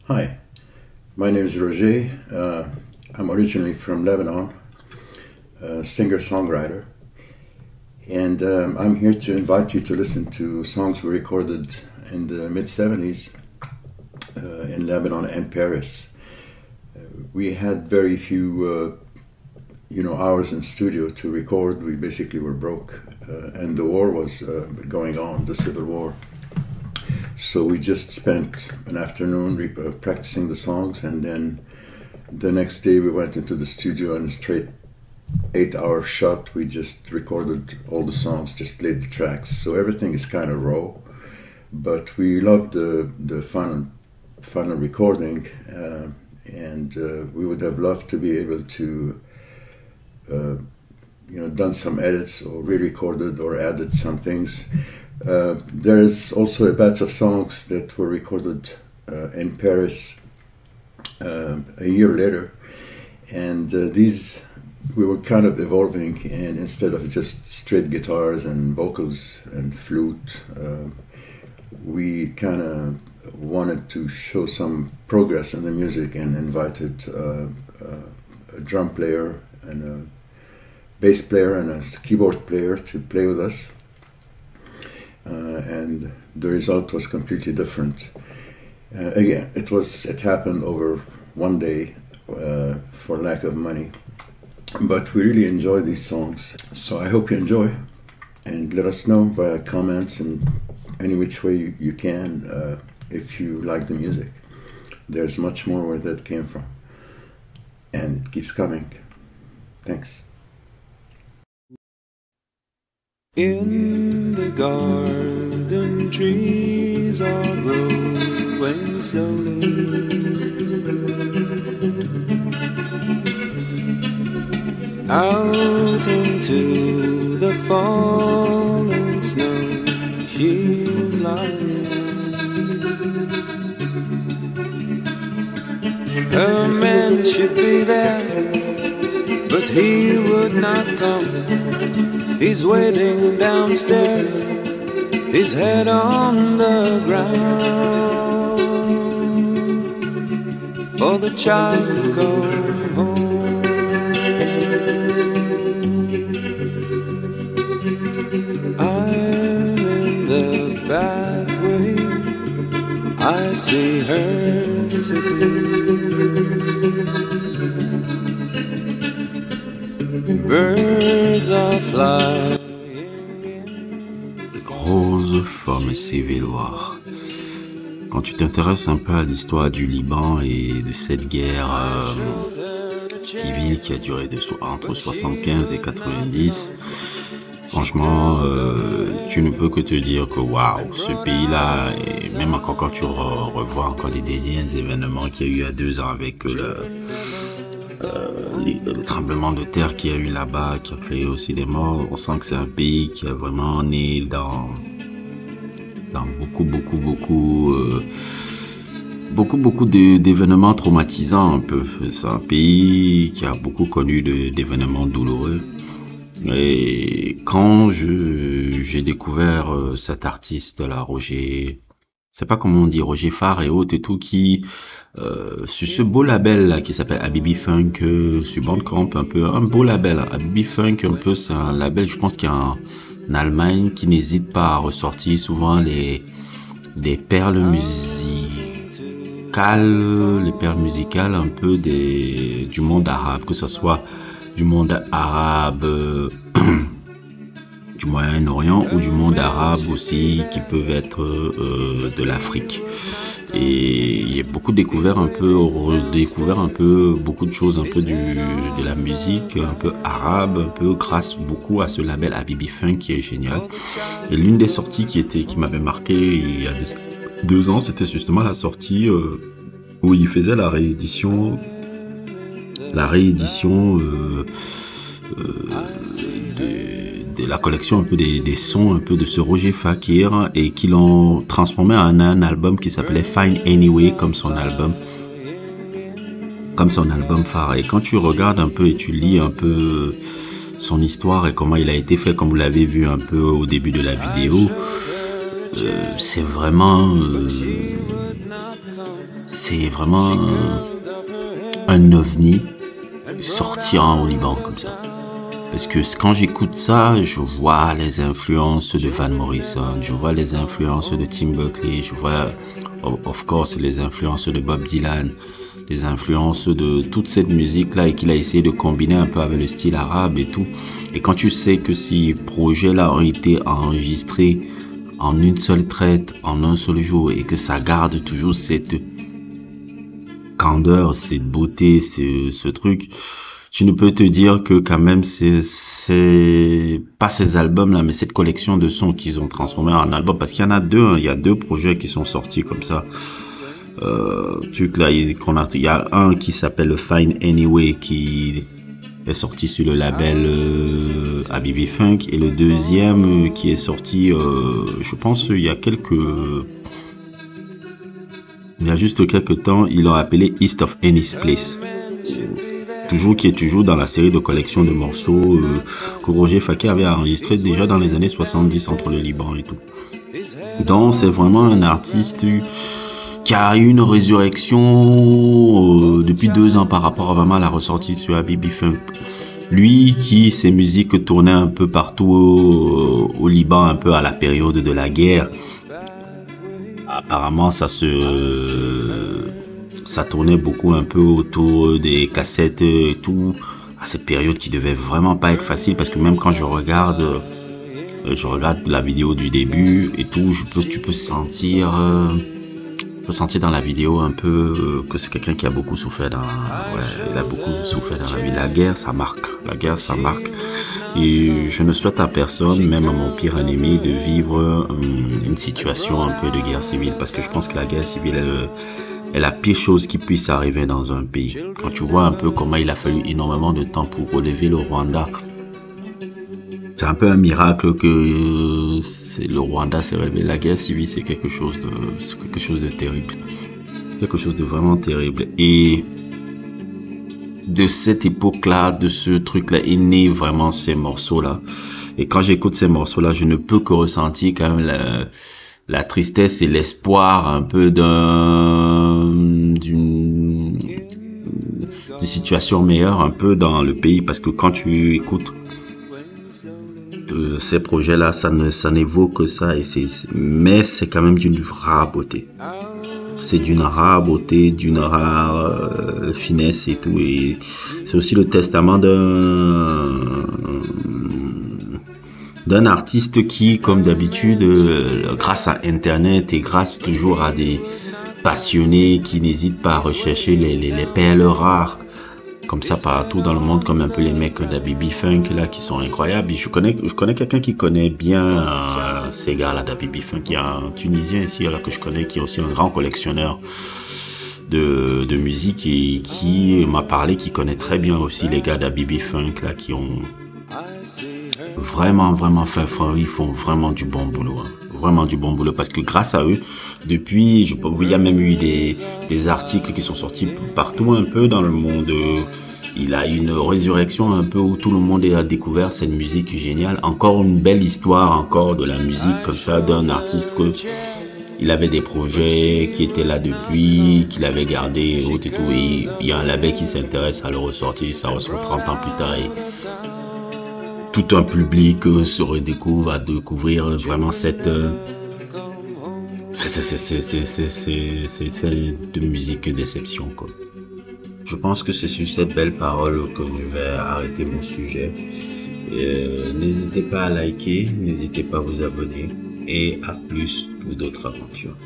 Hi, my name is Roger. I'm originally from Lebanon, a singer-songwriter, and I'm here to invite you to listen to songs we recorded in the mid-70s in Lebanon and Paris. We had very few, hours in studio to record. We basically were broke, and the war was going on, the Civil War. So we just spent an afternoon practicing the songs, and then the next day we went into the studio and a straight 8-hour shot. We just recorded all the songs, just laid the tracks. So everything is kind of raw, but we love the fun of recording, and we would have loved to be able to, done some edits or re-recorded or added some things. There's also a batch of songs that were recorded in Paris a year later, and these we were kind of evolving, and instead of just straight guitars and vocals and flute, we kind of wanted to show some progress in the music and invited a drum player and a bass player and a keyboard player to play with us. And the result was completely different. Again, it happened over one day for lack of money, but we really enjoy these songs. So I hope you enjoy, and let us know via comments and any which way you can if you like the music. There's much more where that came from, and it keeps coming. Thanks. In the garden, trees are growing slowly. Out into the falling snow, she's lying. Her man should be there, but he would not come. He's waiting downstairs, his head on the ground, for the child to go home. I'm in the pathway, I see her sitting. Birds are flying. Rose forme civiloire. Quand tu t'intéresses un peu à l'histoire du Liban et de cette guerre civile qui a duré entre 75 et 90, franchement, tu ne peux que te dire que waouh, ce pays-là, et même encore quand tu revois encore les derniers événements qu'il y a eu il y a 2 ans avec le tremblement de terre qu'il y a eu là-bas, qui a créé aussi des morts, on sent que c'est un pays qui a vraiment né dans beaucoup d'événements traumatisants un peu. C'est un pays qui a beaucoup connu d'événements douloureux. Et quand j'ai découvert cet artiste-là, Roger, c'est pas comment on dit, Roger Farr et autres et tout, qui sur ce beau label là qui s'appelle Habibi Funk, sur Bandcamp, un beau label, hein. Habibi Funk, un peu, c'est un label, je pense qu'il y a en Allemagne, qui n'hésite pas à ressortir souvent les perles musicales un peu du monde arabe, que ce soit du monde arabe du Moyen-Orient ou du monde arabe aussi, qui peuvent être de l'Afrique. Et il y a redécouvert un peu beaucoup de choses, un peu de la musique un peu arabe, un peu grâce beaucoup à ce label Habibi Funk qui est génial. Et l'une des sorties qui m'avait marqué il y a 2 ans, c'était justement la sortie où il faisait la réédition de la collection un peu des sons un peu de ce Roger Fakir, et qui l'ont transformé en un album qui s'appelait Fine Anyway, comme son album phare. Et quand tu regardes un peu et tu lis un peu son histoire et comment il a été fait, comme vous l'avez vu un peu au début de la vidéo, c'est vraiment c'est vraiment un ovni sorti au Liban comme ça. Parce que quand j'écoute ça, je vois les influences de Van Morrison, je vois les influences de Tim Buckley, je vois, of course, les influences de Bob Dylan, les influences de toute cette musique-là et qu'il a essayé de combiner un peu avec le style arabe et tout. Et quand tu sais que ces projets-là ont été enregistrés en une seule traite, en un seul jour, et que ça garde toujours cette candeur, cette beauté, ce truc, tu ne peux te dire que quand même c'est pas ces albums-là, mais cette collection de sons qu'ils ont transformé en album, parce qu'il y en a deux, hein, il y a deux projets qui sont sortis comme ça. Il y a un qui s'appelle Fine Anyway qui est sorti sur le label Habibi Funk, et le deuxième qui est sorti je pense il y a juste quelques temps, ils l'ont appelé East of Ennis Place, qui est toujours dans la série de collections de morceaux que Roger Fakir avait enregistré déjà dans les années 70 entre le Liban et tout. Donc c'est vraiment un artiste qui a eu une résurrection depuis 2 ans par rapport à vraiment la ressortie sur Habibi Funk. Lui qui, ses musiques tournaient un peu partout au Liban, un peu à la période de la guerre. Apparemment, ça tournait beaucoup un peu autour des cassettes et tout, à cette période qui devait vraiment pas être facile, parce que même quand je regarde la vidéo du début et tout, tu peux sentir dans la vidéo un peu que c'est quelqu'un qui a beaucoup souffert il a beaucoup souffert dans la vie. La guerre, ça marque. Et je ne souhaite à personne, même à mon pire ennemi, de vivre une situation un peu de guerre civile, parce que je pense que la guerre civile est la pire chose qui puisse arriver dans un pays. Quand tu vois un peu comment il a fallu énormément de temps pour relever le Rwanda, c'est un peu un miracle que le Rwanda s'est relevé. La guerre civile, c'est quelque chose de terrible. Quelque chose de vraiment terrible. Et de cette époque-là, de ce truc-là, est né vraiment ces morceaux-là. Et quand j'écoute ces morceaux-là, je ne peux que ressentir quand même la tristesse et l'espoir un peu d'une situation meilleure un peu dans le pays. Parce que quand tu écoutes ces projets-là, ça n'évoque que ça, mais c'est quand même d'une rare beauté. C'est d'une rare beauté, d'une rare finesse et tout. Et c'est aussi le testament d'un artiste qui, comme d'habitude, grâce à Internet et grâce toujours à des passionnés qui n'hésitent pas à rechercher les perles rares, comme ça partout dans le monde, comme un peu les mecs d'Habibi Funk là qui sont incroyables. Et je connais quelqu'un qui connaît bien ces gars là d'Habibi Funk. Il y a un Tunisien ici là que je connais qui est aussi un grand collectionneur de musique et qui m'a parlé, qui connaît très bien aussi les gars d'Habibi Funk là, qui ont vraiment fait, ils font vraiment du bon boulot, hein. Vraiment du bon boulot, parce que grâce à eux, depuis, il y a même eu des articles qui sont sortis partout un peu dans le monde. Il a une résurrection un peu où tout le monde a découvert cette musique géniale. Encore une belle histoire, encore de la musique comme ça, d'un artiste que il avait des projets qui étaient là depuis, qu'il avait gardé et tout. Et il y a un label qui s'intéresse à le ressortir, ça ressort 30 ans plus tard. Et tout un public se redécouvre à découvrir vraiment cette de musique déception, quoi. Je pense que c'est sur cette belle parole que je vais arrêter mon sujet. N'hésitez pas à liker, n'hésitez pas à vous abonner, et à plus pour d'autres aventures.